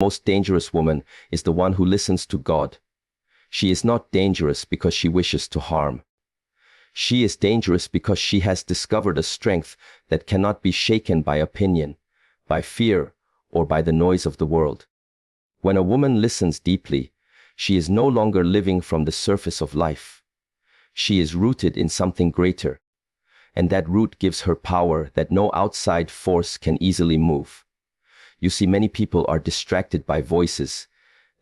Most dangerous woman is the one who listens to God. She is not dangerous because she wishes to harm. She is dangerous because she has discovered a strength that cannot be shaken by opinion, by fear, or by the noise of the world. When a woman listens deeply, she is no longer living from the surface of life. She is rooted in something greater, and that root gives her power that no outside force can easily move. You see, many people are distracted by voices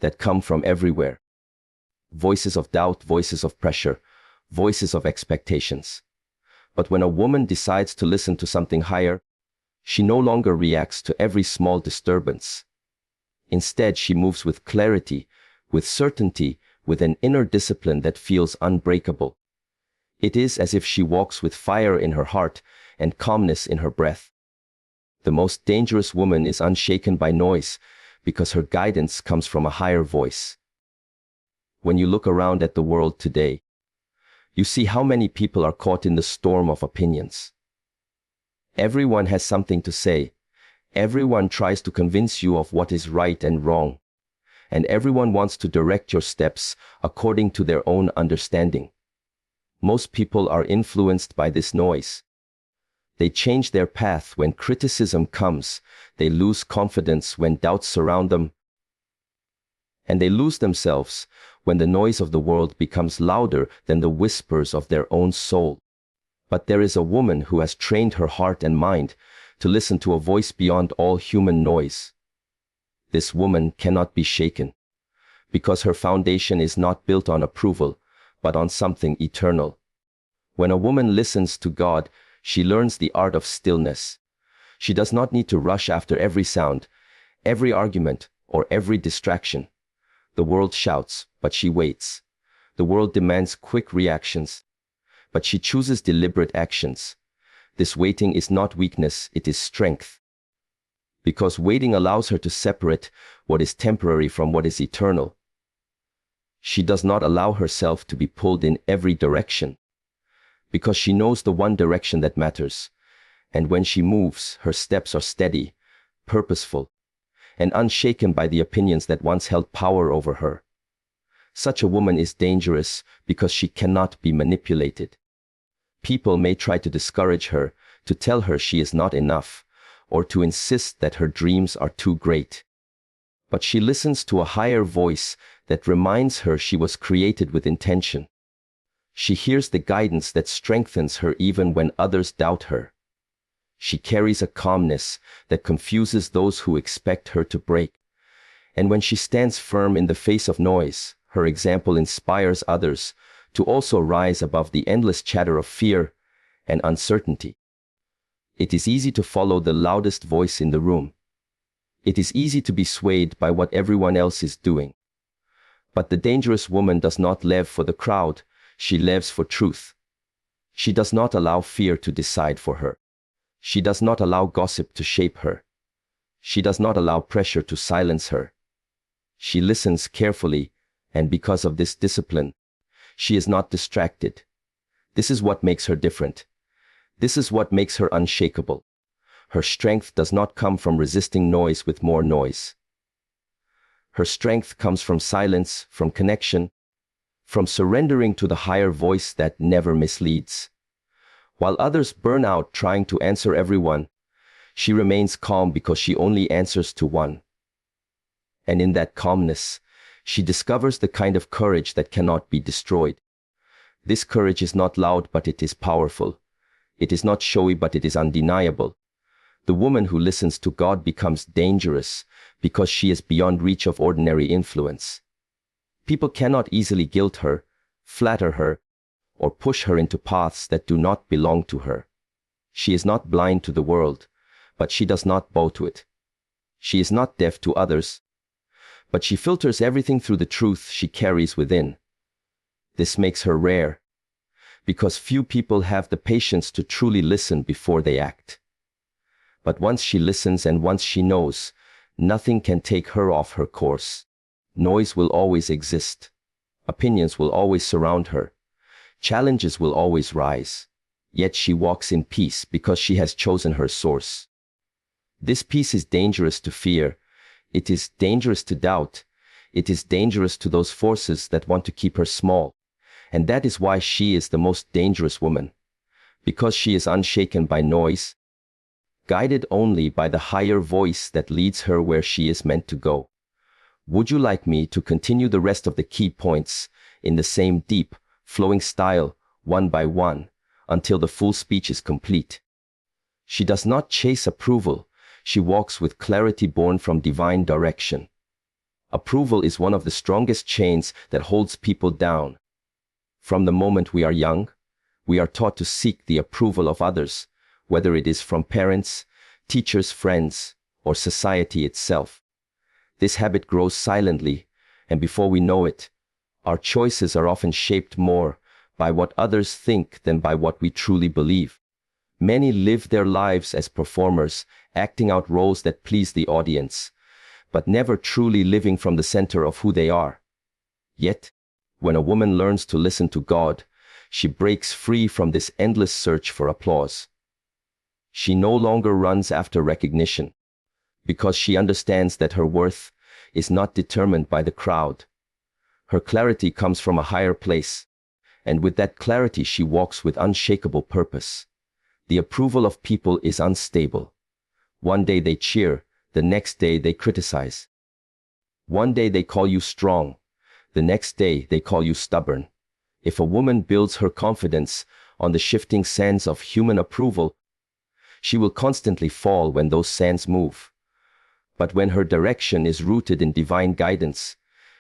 that come from everywhere. Voices of doubt, voices of pressure, voices of expectations. But when a woman decides to listen to something higher, she no longer reacts to every small disturbance. Instead, she moves with clarity, with certainty, with an inner discipline that feels unbreakable. It is as if she walks with fire in her heart and calmness in her breath. The most dangerous woman is unshaken by noise because her guidance comes from a higher voice. When you look around at the world today, you see how many people are caught in the storm of opinions. Everyone has something to say. Everyone tries to convince you of what is right and wrong. And everyone wants to direct your steps according to their own understanding. Most people are influenced by this noise. They change their path when criticism comes. They lose confidence when doubts surround them. And they lose themselves when the noise of the world becomes louder than the whispers of their own soul. But there is a woman who has trained her heart and mind to listen to a voice beyond all human noise. This woman cannot be shaken, because her foundation is not built on approval, but on something eternal. When a woman listens to God, she learns the art of stillness. She does not need to rush after every sound, every argument, or every distraction. The world shouts, but she waits. The world demands quick reactions, but she chooses deliberate actions. This waiting is not weakness, it is strength. Because waiting allows her to separate what is temporary from what is eternal. She does not allow herself to be pulled in every direction, because she knows the one direction that matters. And when she moves, her steps are steady, purposeful, and unshaken by the opinions that once held power over her. Such a woman is dangerous because she cannot be manipulated. People may try to discourage her, to tell her she is not enough, or to insist that her dreams are too great. But she listens to a higher voice that reminds her she was created with intention. She hears the guidance that strengthens her even when others doubt her. She carries a calmness that confuses those who expect her to break. And when she stands firm in the face of noise, her example inspires others to also rise above the endless chatter of fear and uncertainty. It is easy to follow the loudest voice in the room. It is easy to be swayed by what everyone else is doing. But the dangerous woman does not live for the crowd, she lives for truth. She does not allow fear to decide for her. She does not allow gossip to shape her. She does not allow pressure to silence her. She listens carefully, and because of this discipline, she is not distracted. This is what makes her different. This is what makes her unshakable. Her strength does not come from resisting noise with more noise. Her strength comes from silence, from connection, from surrendering to the higher voice that never misleads. While others burn out trying to answer everyone, she remains calm because she only answers to one. And in that calmness, she discovers the kind of courage that cannot be destroyed. This courage is not loud, but it is powerful. It is not showy, but it is undeniable. The woman who listens to God becomes dangerous because she is beyond reach of ordinary influence. People cannot easily guilt her, flatter her, or push her into paths that do not belong to her. She is not blind to the world, but she does not bow to it. She is not deaf to others, but she filters everything through the truth she carries within. This makes her rare, because few people have the patience to truly listen before they act. But once she listens and once she knows, nothing can take her off her course. Noise will always exist. Opinions will always surround her. Challenges will always rise. Yet she walks in peace because she has chosen her source. This peace is dangerous to fear. It is dangerous to doubt. It is dangerous to those forces that want to keep her small. And that is why she is the most dangerous woman. Because she is unshaken by noise, guided only by the higher voice that leads her where she is meant to go. Would you like me to continue the rest of the key points in the same deep, flowing style, one by one, until the full speech is complete? She does not chase approval. She walks with clarity born from divine direction. Approval is one of the strongest chains that holds people down. From the moment we are young, we are taught to seek the approval of others, whether it is from parents, teachers, friends, or society itself. This habit grows silently, and before we know it, our choices are often shaped more by what others think than by what we truly believe. Many live their lives as performers, acting out roles that please the audience, but never truly living from the center of who they are. Yet, when a woman learns to listen to God, she breaks free from this endless search for applause. She no longer runs after recognition, because she understands that her worth is not determined by the crowd. Her clarity comes from a higher place, and with that clarity she walks with unshakable purpose. The approval of people is unstable. One day they cheer, the next day they criticize. One day they call you strong, the next day they call you stubborn. If a woman builds her confidence on the shifting sands of human approval, she will constantly fall when those sands move. But when her direction is rooted in divine guidance,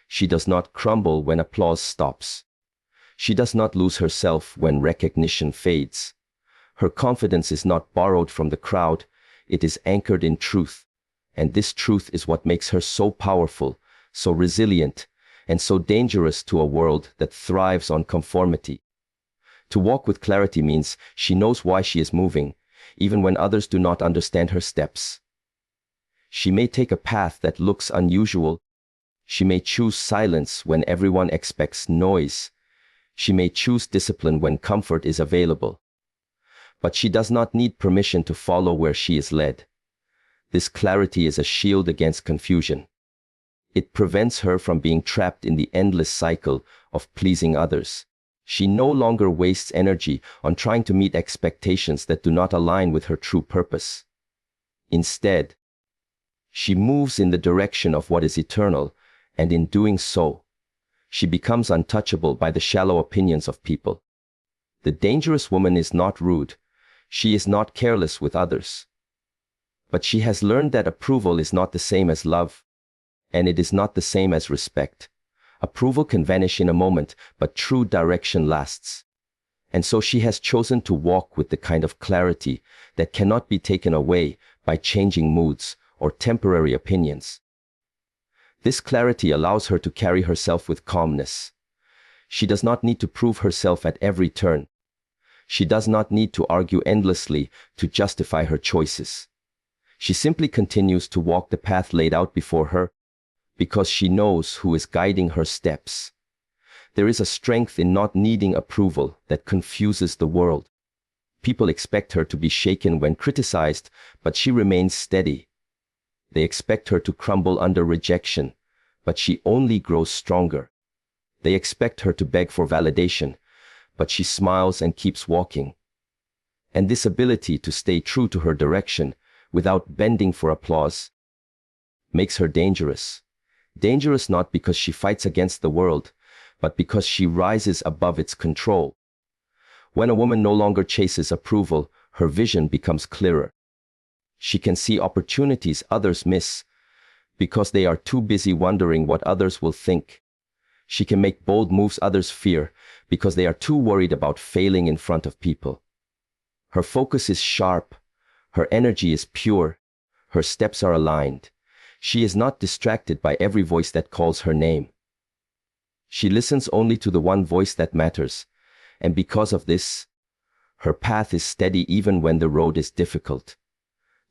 she does not crumble when applause stops. She does not lose herself when recognition fades. Her confidence is not borrowed from the crowd, it is anchored in truth. And this truth is what makes her so powerful, so resilient, and so dangerous to a world that thrives on conformity. To walk with clarity means she knows why she is moving, even when others do not understand her steps. She may take a path that looks unusual. She may choose silence when everyone expects noise. She may choose discipline when comfort is available. But she does not need permission to follow where she is led. This clarity is a shield against confusion. It prevents her from being trapped in the endless cycle of pleasing others. She no longer wastes energy on trying to meet expectations that do not align with her true purpose. Instead, she moves in the direction of what is eternal, and in doing so, she becomes untouchable by the shallow opinions of people. The dangerous woman is not rude. She is not careless with others. But she has learned that approval is not the same as love, and it is not the same as respect. Approval can vanish in a moment, but true direction lasts. And so she has chosen to walk with the kind of clarity that cannot be taken away by changing moods or temporary opinions. This clarity allows her to carry herself with calmness. She does not need to prove herself at every turn. She does not need to argue endlessly to justify her choices. She simply continues to walk the path laid out before her because she knows who is guiding her steps. There is a strength in not needing approval that confuses the world. People expect her to be shaken when criticized, but she remains steady. They expect her to crumble under rejection, but she only grows stronger. They expect her to beg for validation, but she smiles and keeps walking. And this ability to stay true to her direction without bending for applause makes her dangerous. Dangerous not because she fights against the world, but because she rises above its control. When a woman no longer chases approval, her vision becomes clearer. She can see opportunities others miss because they are too busy wondering what others will think. She can make bold moves others fear because they are too worried about failing in front of people. Her focus is sharp. Her energy is pure. Her steps are aligned. She is not distracted by every voice that calls her name. She listens only to the one voice that matters, and because of this, her path is steady even when the road is difficult.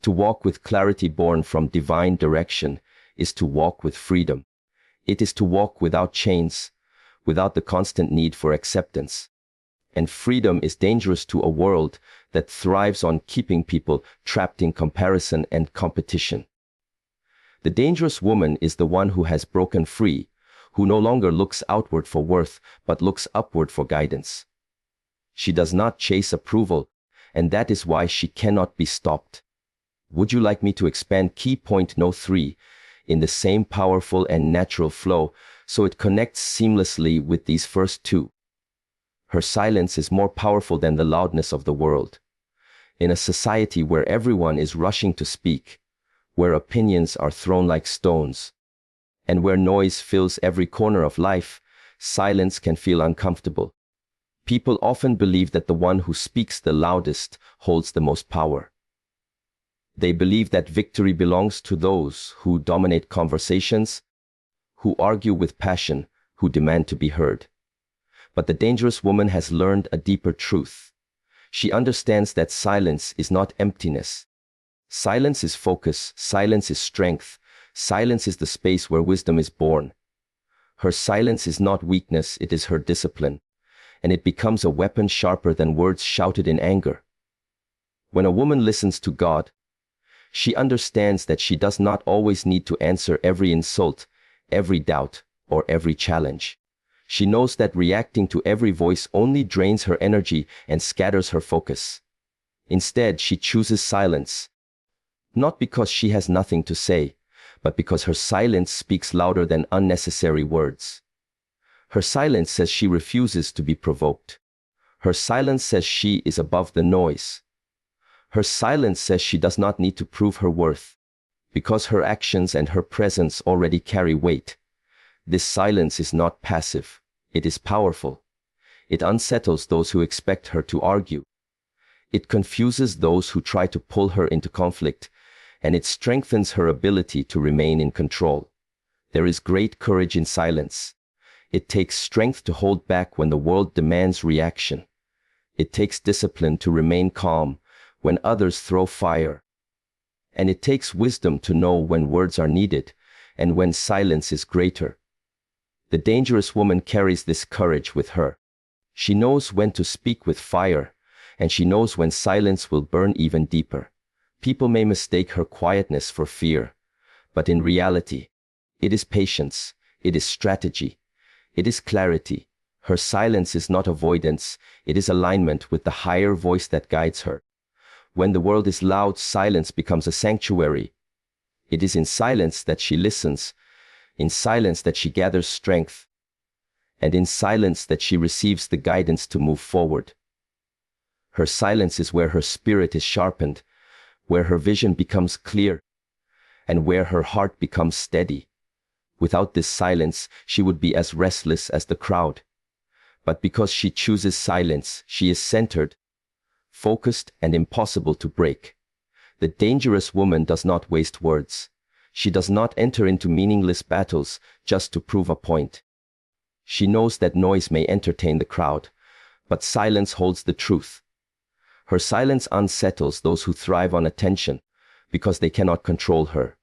To walk with clarity born from divine direction is to walk with freedom. It is to walk without chains, without the constant need for acceptance. And freedom is dangerous to a world that thrives on keeping people trapped in comparison and competition. The dangerous woman is the one who has broken free, who no longer looks outward for worth, but looks upward for guidance. She does not chase approval, and that is why she cannot be stopped. Would you like me to expand key point no 3 in the same powerful and natural flow so it connects seamlessly with these first two? Her silence is more powerful than the loudness of the world. In a society where everyone is rushing to speak, where opinions are thrown like stones, and where noise fills every corner of life, silence can feel uncomfortable. People often believe that the one who speaks the loudest holds the most power. They believe that victory belongs to those who dominate conversations, who argue with passion, who demand to be heard. But the dangerous woman has learned a deeper truth. She understands that silence is not emptiness. Silence is focus, silence is strength, silence is the space where wisdom is born. Her silence is not weakness, it is her discipline, and it becomes a weapon sharper than words shouted in anger. When a woman listens to God, she understands that she does not always need to answer every insult, every doubt, or every challenge. She knows that reacting to every voice only drains her energy and scatters her focus. Instead, she chooses silence, not because she has nothing to say, but because her silence speaks louder than unnecessary words. Her silence says she refuses to be provoked. Her silence says she is above the noise. Her silence says she does not need to prove her worth, because her actions and her presence already carry weight. This silence is not passive, it is powerful. It unsettles those who expect her to argue. It confuses those who try to pull her into conflict, and it strengthens her ability to remain in control. There is great courage in silence. It takes strength to hold back when the world demands reaction. It takes discipline to remain calm when others throw fire. And it takes wisdom to know when words are needed and when silence is greater. The dangerous woman carries this courage with her. She knows when to speak with fire, and she knows when silence will burn even deeper. People may mistake her quietness for fear, but in reality, it is patience, it is strategy, it is clarity. Her silence is not avoidance, it is alignment with the higher voice that guides her. When the world is loud, silence becomes a sanctuary. It is in silence that she listens, in silence that she gathers strength, and in silence that she receives the guidance to move forward. Her silence is where her spirit is sharpened, where her vision becomes clear, and where her heart becomes steady. Without this silence, she would be as restless as the crowd. But because she chooses silence, she is centered, focused, and impossible to break. The dangerous woman does not waste words. She does not enter into meaningless battles just to prove a point. She knows that noise may entertain the crowd, but silence holds the truth. Her silence unsettles those who thrive on attention because they cannot control her.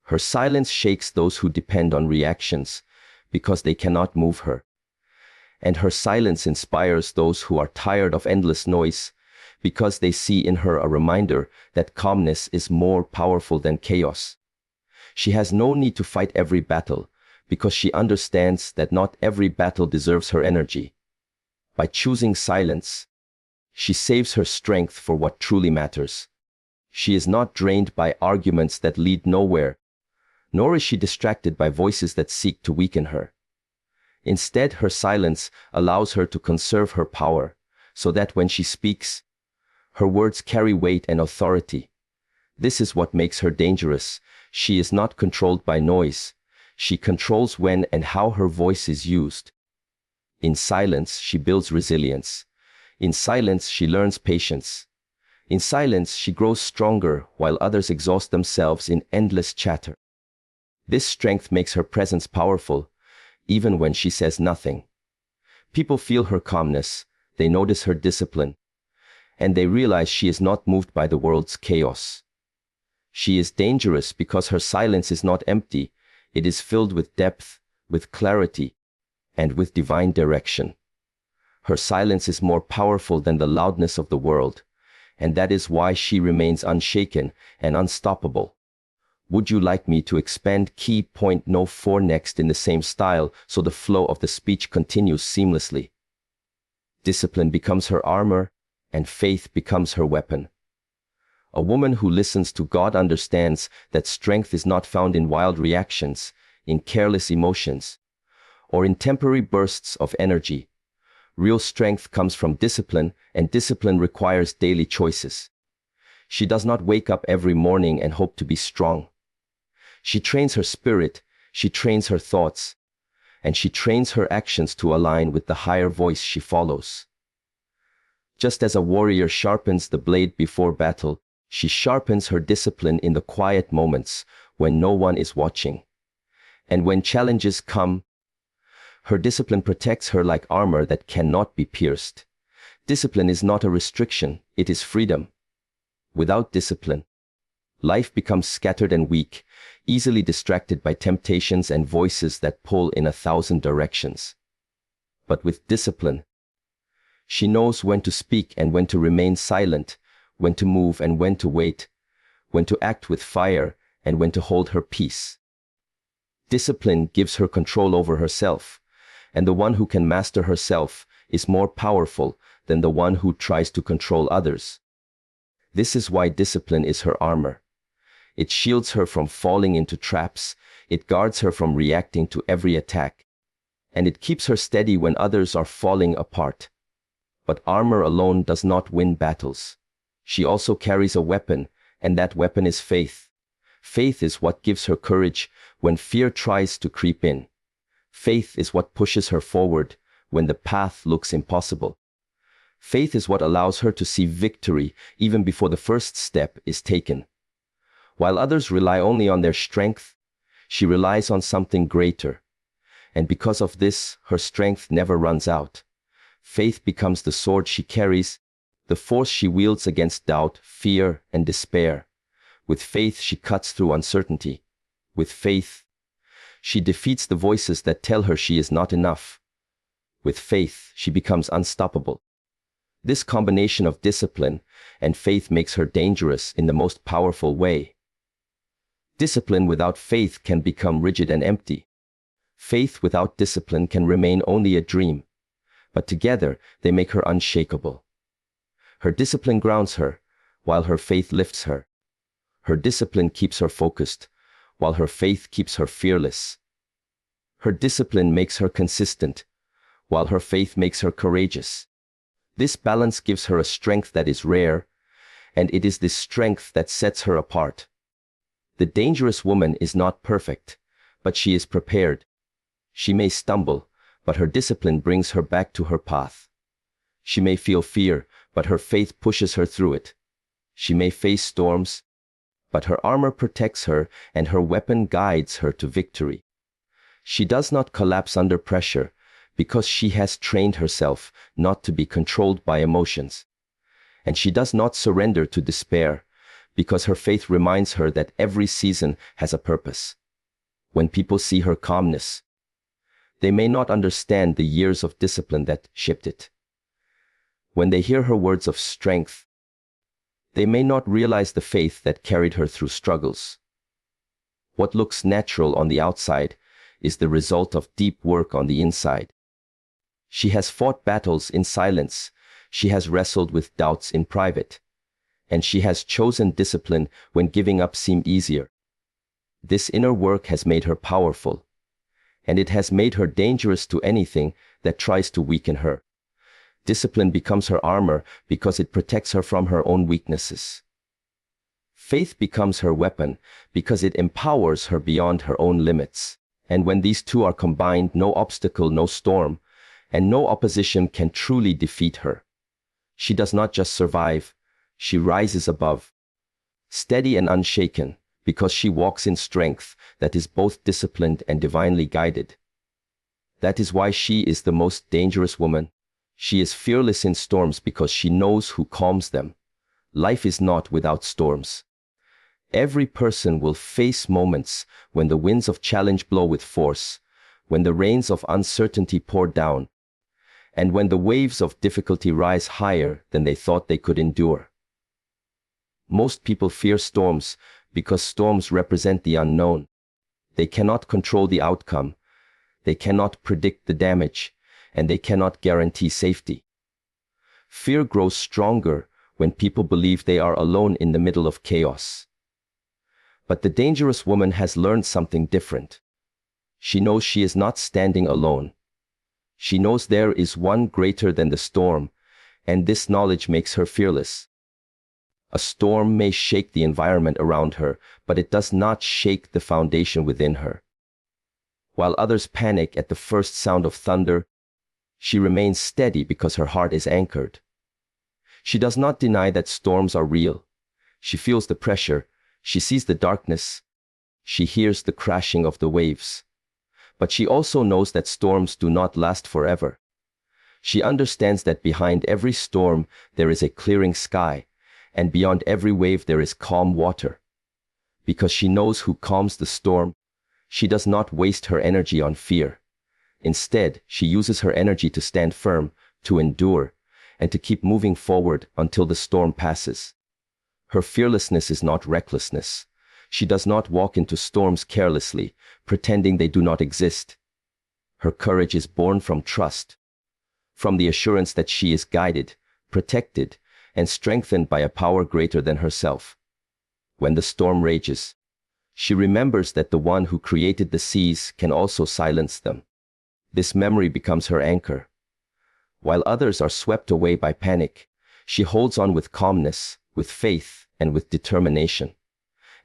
Her silence shakes those who depend on reactions because they cannot move her. And her silence inspires those who are tired of endless noise because they see in her a reminder that calmness is more powerful than chaos. She has no need to fight every battle because she understands that not every battle deserves her energy. By choosing silence, she saves her strength for what truly matters. She is not drained by arguments that lead nowhere, nor is she distracted by voices that seek to weaken her. Instead, her silence allows her to conserve her power, so that when she speaks, her words carry weight and authority. This is what makes her dangerous. She is not controlled by noise. She controls when and how her voice is used. In silence, she builds resilience. In silence, she learns patience. In silence, she grows stronger while others exhaust themselves in endless chatter. This strength makes her presence powerful, even when she says nothing. People feel her calmness, they notice her discipline, and they realize she is not moved by the world's chaos. She is dangerous because her silence is not empty, it is filled with depth, with clarity, and with divine direction. Her silence is more powerful than the loudness of the world, and that is why she remains unshaken and unstoppable. Would you like me to expand key point no 4 next in the same style so the flow of the speech continues seamlessly? Discipline becomes her armor, and faith becomes her weapon. A woman who listens to God understands that strength is not found in wild reactions, in careless emotions, or in temporary bursts of energy. Real strength comes from discipline, and discipline requires daily choices. She does not wake up every morning and hope to be strong. She trains her spirit, she trains her thoughts, and she trains her actions to align with the higher voice she follows. Just as a warrior sharpens the blade before battle, she sharpens her discipline in the quiet moments when no one is watching. And when challenges come, her discipline protects her like armor that cannot be pierced. Discipline is not a restriction, it is freedom. Without discipline, life becomes scattered and weak, easily distracted by temptations and voices that pull in 1,000 directions. But with discipline, she knows when to speak and when to remain silent, when to move and when to wait, when to act with fire and when to hold her peace. Discipline gives her control over herself, and the one who can master herself is more powerful than the one who tries to control others. This is why discipline is her armor. It shields her from falling into traps, it guards her from reacting to every attack, and it keeps her steady when others are falling apart. But armor alone does not win battles. She also carries a weapon, and that weapon is faith. Faith is what gives her courage when fear tries to creep in. Faith is what pushes her forward when the path looks impossible. Faith is what allows her to see victory even before the first step is taken. While others rely only on their strength, she relies on something greater. And because of this, her strength never runs out. Faith becomes the sword she carries, the force she wields against doubt, fear, and despair. With faith, she cuts through uncertainty. With faith, she defeats the voices that tell her she is not enough. With faith, she becomes unstoppable. This combination of discipline and faith makes her dangerous in the most powerful way. Discipline without faith can become rigid and empty. Faith without discipline can remain only a dream, but together they make her unshakable. Her discipline grounds her, while her faith lifts her. Her discipline keeps her focused, while her faith keeps her fearless. Her discipline makes her consistent, while her faith makes her courageous. This balance gives her a strength that is rare, and it is this strength that sets her apart. The dangerous woman is not perfect, but she is prepared. She may stumble, but her discipline brings her back to her path. She may feel fear, but her faith pushes her through it. She may face storms, but her armor protects her and her weapon guides her to victory. She does not collapse under pressure because she has trained herself not to be controlled by emotions. And she does not surrender to despair because her faith reminds her that every season has a purpose. When people see her calmness, they may not understand the years of discipline that shaped it. When they hear her words of strength, they may not realize the faith that carried her through struggles. What looks natural on the outside is the result of deep work on the inside. She has fought battles in silence, she has wrestled with doubts in private, and she has chosen discipline when giving up seemed easier. This inner work has made her powerful, and it has made her dangerous to anything that tries to weaken her. Discipline becomes her armor because it protects her from her own weaknesses. Faith becomes her weapon because it empowers her beyond her own limits. And when these two are combined, no obstacle, no storm, and no opposition can truly defeat her. She does not just survive, she rises above, steady and unshaken, because she walks in strength that is both disciplined and divinely guided. That is why she is the most dangerous woman. She is fearless in storms because she knows who calms them. Life is not without storms. Every person will face moments when the winds of challenge blow with force, when the rains of uncertainty pour down, and when the waves of difficulty rise higher than they thought they could endure. Most people fear storms because storms represent the unknown. They cannot control the outcome, they cannot predict the damage, and they cannot guarantee safety. Fear grows stronger when people believe they are alone in the middle of chaos. But the dangerous woman has learned something different. She knows she is not standing alone. She knows there is one greater than the storm, and this knowledge makes her fearless. A storm may shake the environment around her, but it does not shake the foundation within her. While others panic at the first sound of thunder, she remains steady because her heart is anchored. She does not deny that storms are real. She feels the pressure, she sees the darkness, she hears the crashing of the waves. But she also knows that storms do not last forever. She understands that behind every storm there is a clearing sky, and beyond every wave there is calm water. Because she knows who calms the storm, she does not waste her energy on fear. Instead, she uses her energy to stand firm, to endure, and to keep moving forward until the storm passes. Her fearlessness is not recklessness. She does not walk into storms carelessly, pretending they do not exist. Her courage is born from trust, from the assurance that she is guided, protected, and strengthened by a power greater than herself. When the storm rages, she remembers that the one who created the seas can also silence them. This memory becomes her anchor. While others are swept away by panic, she holds on with calmness, with faith, and with determination.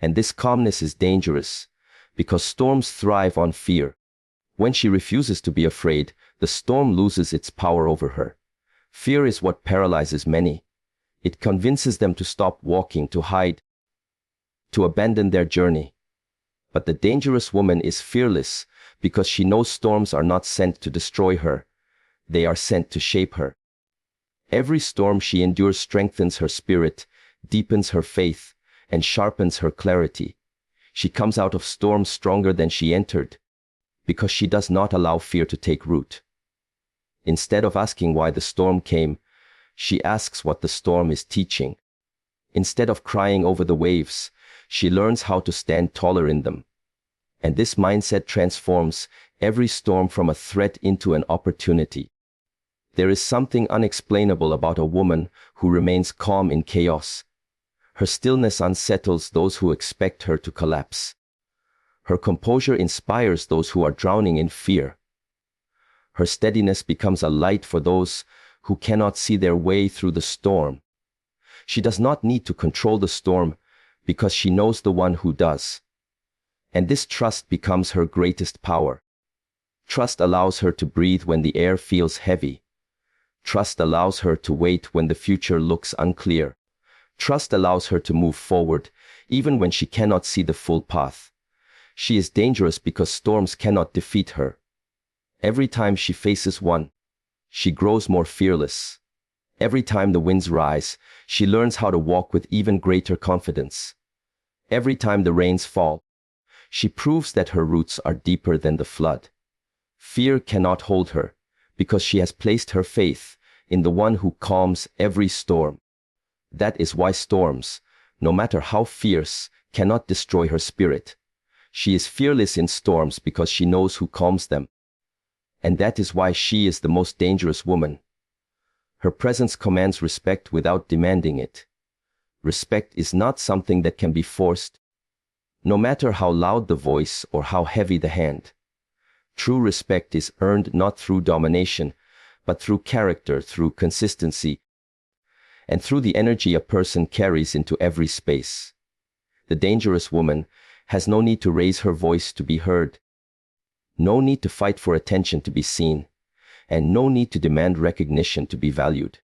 And this calmness is dangerous, because storms thrive on fear. When she refuses to be afraid, the storm loses its power over her. Fear is what paralyzes many. It convinces them to stop walking, to hide, to abandon their journey. But the dangerous woman is fearless because she knows storms are not sent to destroy her. They are sent to shape her. Every storm she endures strengthens her spirit, deepens her faith, and sharpens her clarity. She comes out of storms stronger than she entered, because she does not allow fear to take root. Instead of asking why the storm came, she asks what the storm is teaching. Instead of crying over the waves, she learns how to stand taller in them. And this mindset transforms every storm from a threat into an opportunity. There is something unexplainable about a woman who remains calm in chaos. Her stillness unsettles those who expect her to collapse. Her composure inspires those who are drowning in fear. Her steadiness becomes a light for those who cannot see their way through the storm. She does not need to control the storm because she knows the one who does. And this trust becomes her greatest power. Trust allows her to breathe when the air feels heavy. Trust allows her to wait when the future looks unclear. Trust allows her to move forward, even when she cannot see the full path. She is dangerous because storms cannot defeat her. Every time she faces one, she grows more fearless. Every time the winds rise, she learns how to walk with even greater confidence. Every time the rains fall, she proves that her roots are deeper than the flood. Fear cannot hold her, because she has placed her faith in the one who calms every storm. That is why storms, no matter how fierce, cannot destroy her spirit. She is fearless in storms because she knows who calms them. And that is why she is the most dangerous woman. Her presence commands respect without demanding it. Respect is not something that can be forced, no matter how loud the voice or how heavy the hand. True respect is earned not through domination, but through character, through consistency, and through the energy a person carries into every space. The dangerous woman has no need to raise her voice to be heard, no need to fight for attention to be seen, and no need to demand recognition to be valued.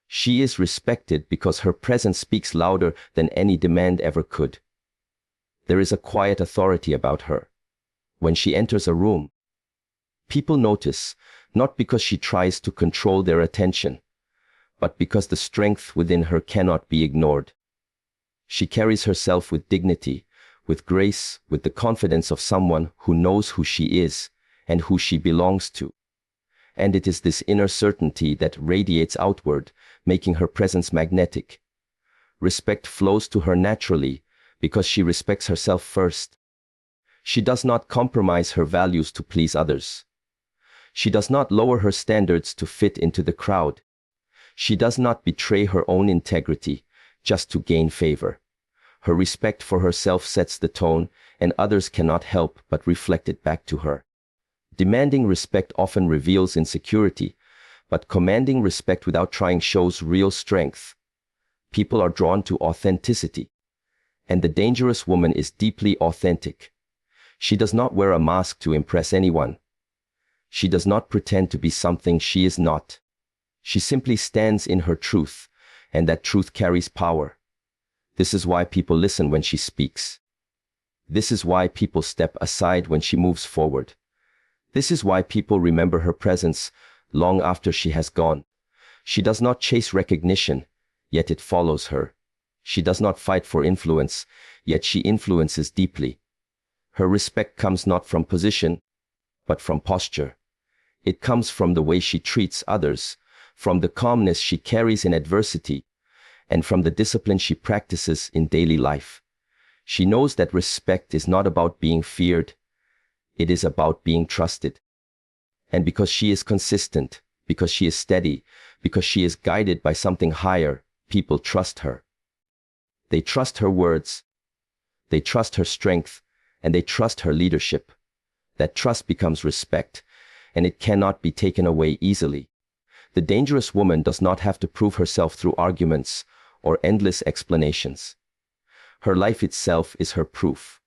She is respected because her presence speaks louder than any demand ever could. There is a quiet authority about her. When she enters a room, people notice, not because she tries to control their attention, but because the strength within her cannot be ignored. She carries herself with dignity, with grace, with the confidence of someone who knows who she is and who she belongs to. And it is this inner certainty that radiates outward, making her presence magnetic. Respect flows to her naturally Because she respects herself first. She does not compromise her values to please others. She does not lower her standards to fit into the crowd. She does not betray her own integrity just to gain favor. Her respect for herself sets the tone, and others cannot help but reflect it back to her. Demanding respect often reveals insecurity, but commanding respect without trying shows real strength. People are drawn to authenticity, and the dangerous woman is deeply authentic. She does not wear a mask to impress anyone. She does not pretend to be something she is not. She simply stands in her truth, and that truth carries power. This is why people listen when she speaks. This is why people step aside when she moves forward. This is why people remember her presence long after she has gone. She does not chase recognition, yet it follows her. She does not fight for influence, yet she influences deeply. Her respect comes not from position, but from posture. It comes from the way she treats others, from the calmness she carries in adversity, and from the discipline she practices in daily life. She knows that respect is not about being feared. It is about being trusted. And because she is consistent, because she is steady, because she is guided by something higher, people trust her. They trust her words. They trust her strength, and they trust her leadership. That trust becomes respect, and it cannot be taken away easily. The dangerous woman does not have to prove herself through arguments or endless explanations. Her life itself is her proof.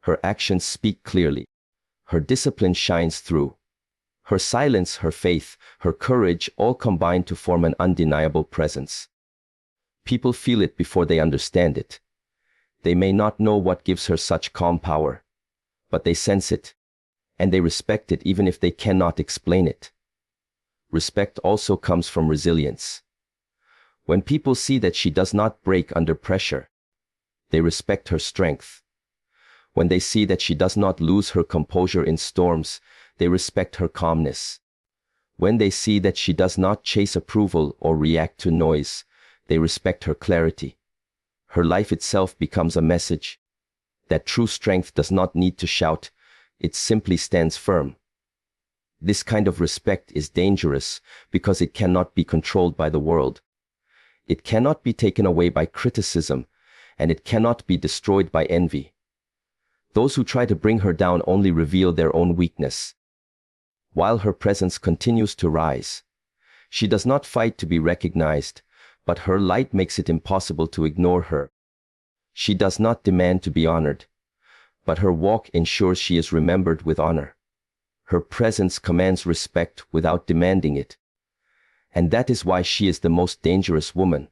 Her actions speak clearly. Her discipline shines through. Her silence, her faith, her courage all combine to form an undeniable presence. People feel it before they understand it. They may not know what gives her such calm power, but they sense it, and they respect it even if they cannot explain it. Respect also comes from resilience. When people see that she does not break under pressure, they respect her strength. When they see that she does not lose her composure in storms, they respect her calmness. When they see that she does not chase approval or react to noise, they respect her clarity. Her life itself becomes a message that true strength does not need to shout, it simply stands firm. This kind of respect is dangerous because it cannot be controlled by the world. It cannot be taken away by criticism, and it cannot be destroyed by envy. Those who try to bring her down only reveal their own weakness. While her presence continues to rise, she does not fight to be recognized, but her light makes it impossible to ignore her. She does not demand to be honored, but her walk ensures she is remembered with honor. Her presence commands respect without demanding it. And that is why she is the most dangerous woman.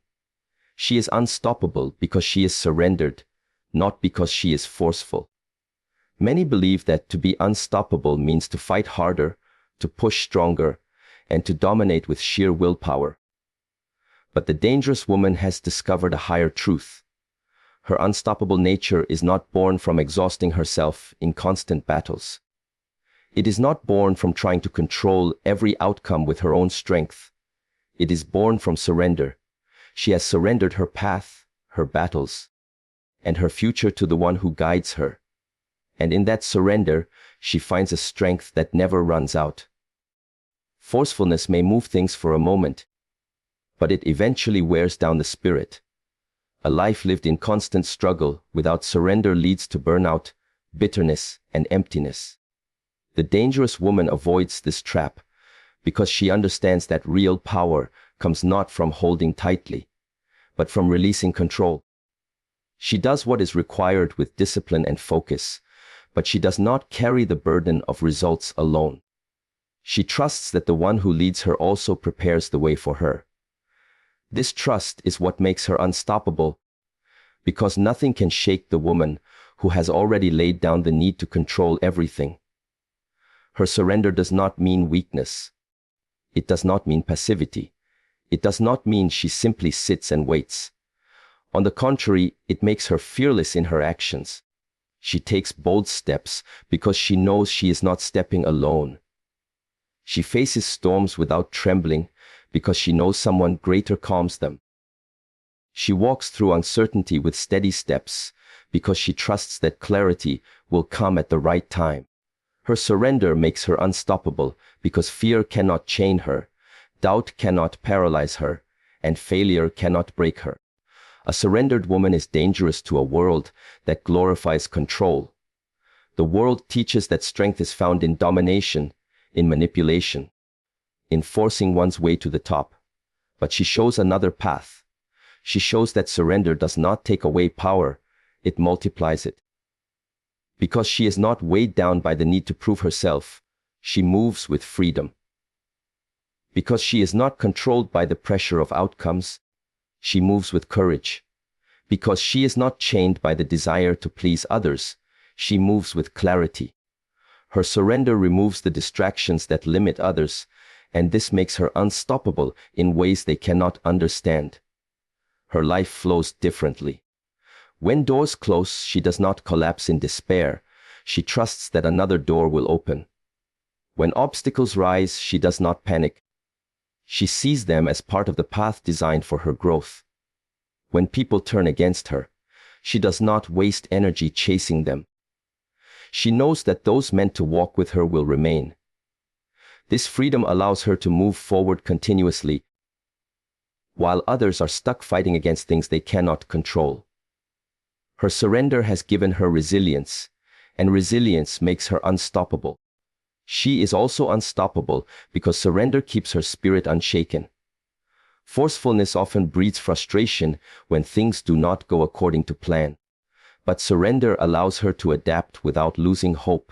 She is unstoppable because she is surrendered, not because she is forceful. Many believe that to be unstoppable means to fight harder, to push stronger, and to dominate with sheer willpower. But the dangerous woman has discovered a higher truth. Her unstoppable nature is not born from exhausting herself in constant battles. It is not born from trying to control every outcome with her own strength. It is born from surrender. She has surrendered her path, her battles, and her future to the one who guides her. And in that surrender, she finds a strength that never runs out. Forcefulness may move things for a moment, but it eventually wears down the spirit. A life lived in constant struggle without surrender leads to burnout, bitterness, and emptiness. The dangerous woman avoids this trap because she understands that real power comes not from holding tightly, but from releasing control. She does what is required with discipline and focus, but she does not carry the burden of results alone. She trusts that the one who leads her also prepares the way for her. This trust is what makes her unstoppable, because nothing can shake the woman who has already laid down the need to control everything. Her surrender does not mean weakness. It does not mean passivity. It does not mean she simply sits and waits. On the contrary, it makes her fearless in her actions. She takes bold steps because she knows she is not stepping alone. She faces storms without trembling because she knows someone greater calms them. She walks through uncertainty with steady steps because she trusts that clarity will come at the right time. Her surrender makes her unstoppable because fear cannot chain her, doubt cannot paralyze her, and failure cannot break her. A surrendered woman is dangerous to a world that glorifies control. The world teaches that strength is found in domination, in manipulation, in forcing one's way to the top. But she shows another path. She shows that surrender does not take away power, it multiplies it. Because she is not weighed down by the need to prove herself, she moves with freedom. Because she is not controlled by the pressure of outcomes, she moves with courage. Because she is not chained by the desire to please others, she moves with clarity. Her surrender removes the distractions that limit others, and this makes her unstoppable in ways they cannot understand. Her life flows differently. When doors close, she does not collapse in despair. She trusts that another door will open. When obstacles rise, she does not panic. She sees them as part of the path designed for her growth. When people turn against her, she does not waste energy chasing them. She knows that those meant to walk with her will remain. This freedom allows her to move forward continuously, while others are stuck fighting against things they cannot control. Her surrender has given her resilience, and resilience makes her unstoppable. She is also unstoppable because surrender keeps her spirit unshaken. Forcefulness often breeds frustration when things do not go according to plan. But surrender allows her to adapt without losing hope.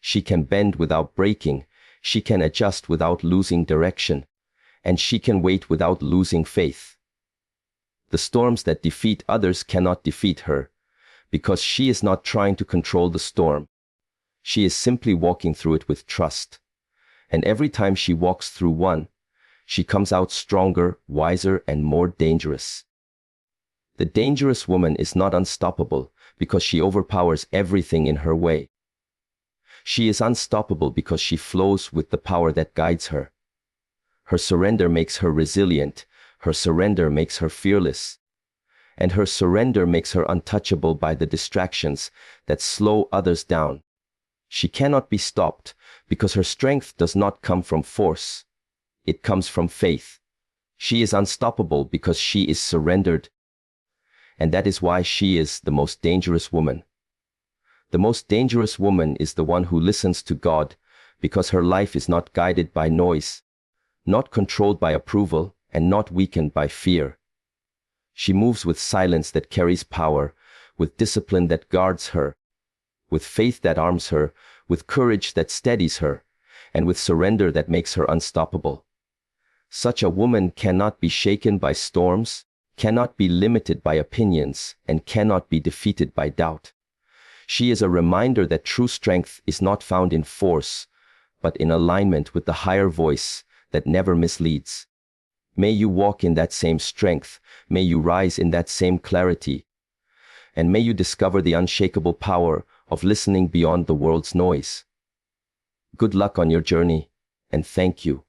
She can bend without breaking, she can adjust without losing direction, and she can wait without losing faith. The storms that defeat others cannot defeat her, because she is not trying to control the storm. She is simply walking through it with trust. And every time she walks through one, she comes out stronger, wiser, and more dangerous. The dangerous woman is not unstoppable because she overpowers everything in her way. She is unstoppable because she flows with the power that guides her. Her surrender makes her resilient. Her surrender makes her fearless. And her surrender makes her untouchable by the distractions that slow others down. She cannot be stopped because her strength does not come from force. It comes from faith. She is unstoppable because she is surrendered. And that is why she is the most dangerous woman. The most dangerous woman is the one who listens to God because her life is not guided by noise, not controlled by approval, and not weakened by fear. She moves with silence that carries power, with discipline that guards her, with faith that arms her, with courage that steadies her, and with surrender that makes her unstoppable. Such a woman cannot be shaken by storms, cannot be limited by opinions, and cannot be defeated by doubt. She is a reminder that true strength is not found in force, but in alignment with the higher voice that never misleads. May you walk in that same strength, may you rise in that same clarity, and may you discover the unshakable power of listening beyond the world's noise. Good luck on your journey, and thank you.